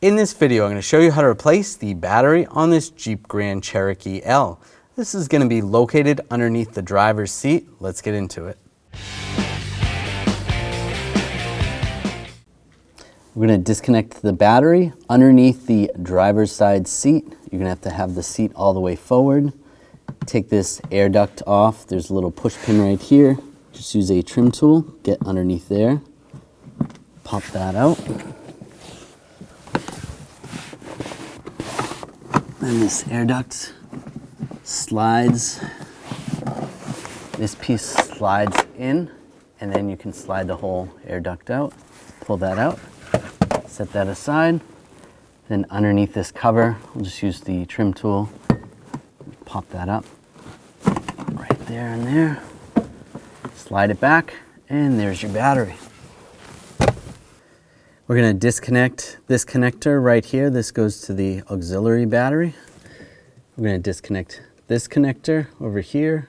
In this video, I'm going to show you how to replace the battery on this Jeep Grand Cherokee L. This is going to be located underneath the driver's seat. Let's get into it. We're going to disconnect the battery underneath the driver's side seat. You're going to have the seat all the way forward. Take this air duct off. There's a little push pin right here. Just use a trim tool, get underneath there. Pop that out. And this air duct slides. This piece slides in, and then you can slide the whole air duct out. Pull that out, set that aside. Then underneath this cover, we'll just use the trim tool. Pop that up right there and there. Slide it back, and there's your battery. We're going to disconnect this connector right here. This goes to the auxiliary battery. We're going to disconnect this connector over here,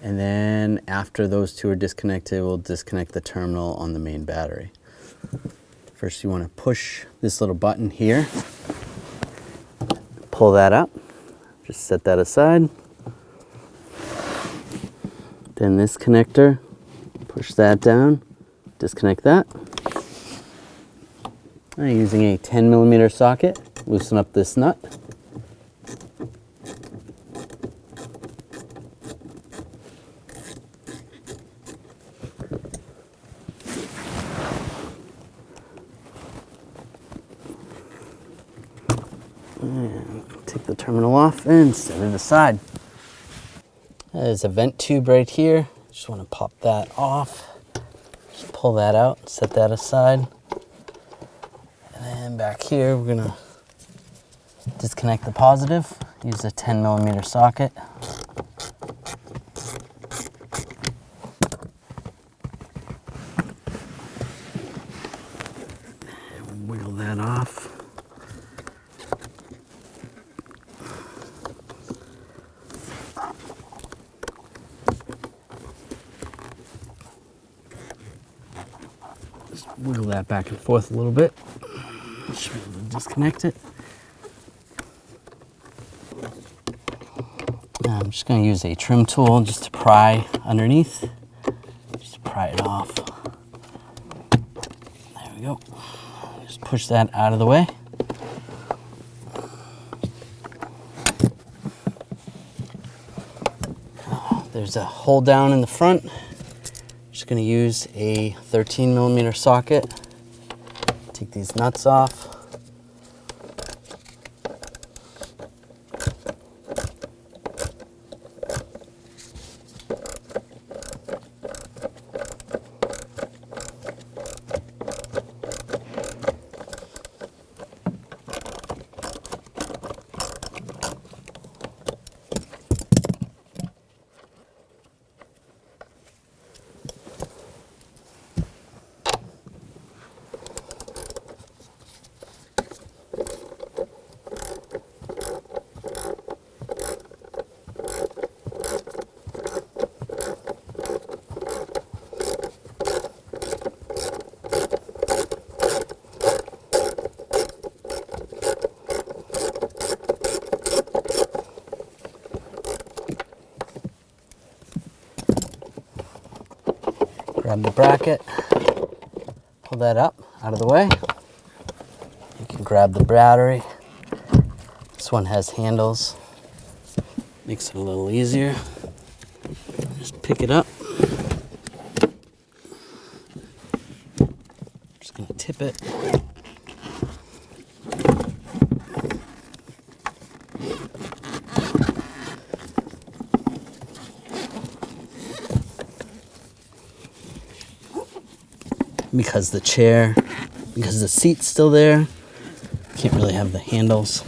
and then after those two are disconnected, we'll disconnect the terminal on the main battery. First, you want to push this little button here. Pull that up. Just set that aside. Then this connector, push that down, disconnect that. I'm using a 10mm socket, loosen up this nut. And take the terminal off and set it aside. There's a vent tube right here. Just want to pop that off. Just pull that out, set that aside. And then back here, we're gonna disconnect the positive. Use a 10mm socket. And wiggle that off. Wiggle that back and forth a little bit. Should be able to disconnect it. Now I'm just going to use a trim tool just to pry underneath. Just to pry it off. There we go. Just push that out of the way. There's a hole down in the front. Just going to use a 13mm socket. Take these nuts off. Grab the bracket, pull that up out of the way. You can grab the battery. This one has handles, makes it a little easier. Just pick it up. Just gonna tip it. Because the seat's still there, can't really have the handles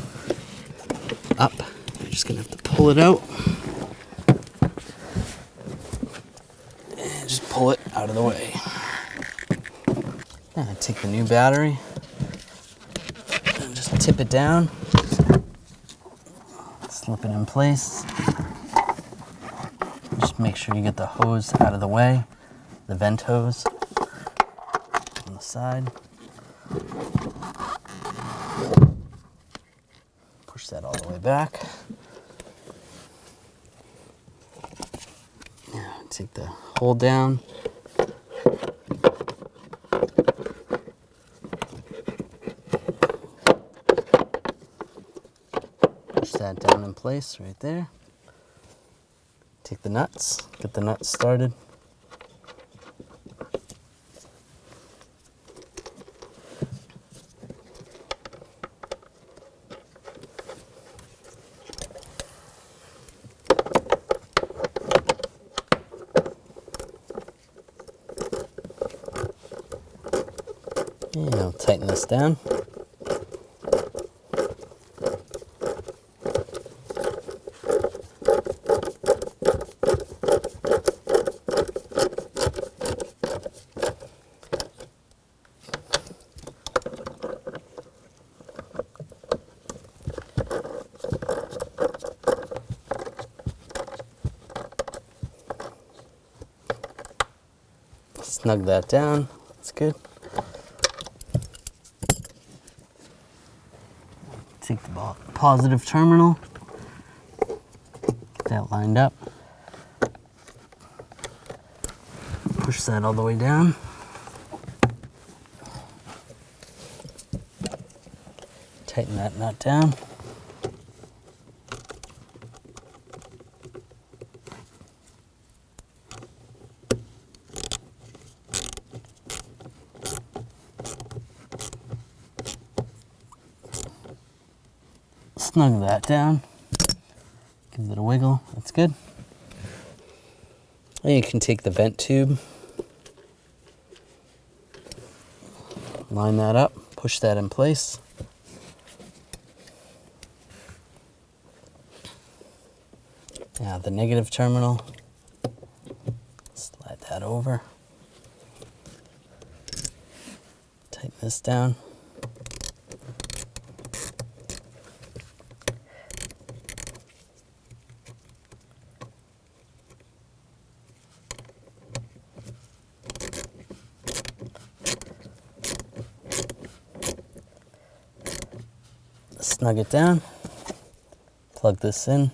up. You're just gonna have to pull it out and just pull it out of the way. Now take the new battery and just tip it down, slip it in place. Just make sure you get the hose out of the way, the vent hose on the side. Push that all the way back. Now, take the hole down. Push that down in place right there. Take the nuts, get the nuts started. And I'll tighten this down. Snug that down, that's good. Take the positive terminal, get that lined up. Push that all the way down. Tighten that nut down. Snug that down, give it a wiggle, that's good. And you can take the vent tube, line that up, push that in place. Now the negative terminal, slide that over, tighten this down. Snug it down, plug this in,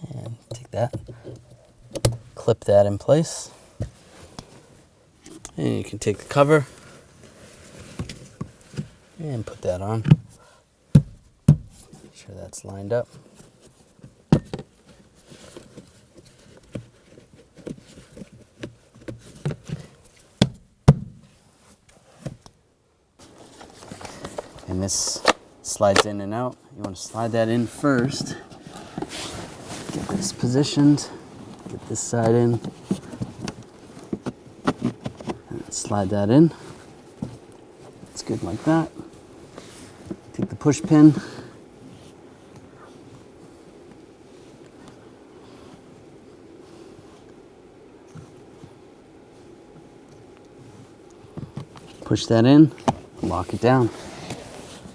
and take that, clip that in place, and you can take the cover and put that on. Make sure that's lined up. And this slides in and out. You want to slide that in first. Get this positioned. Get this side in. And slide that in. It's good like that. Take the push pin. Push that in. Lock it down.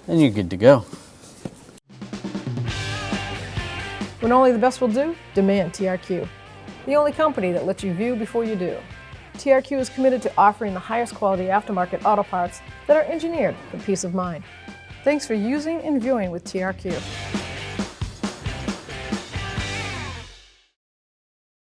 And you're good to go. When only the best will do, demand TRQ. The only company that lets you view before you do. TRQ is committed to offering the highest quality aftermarket auto parts that are engineered for peace of mind. Thanks for using and viewing with TRQ.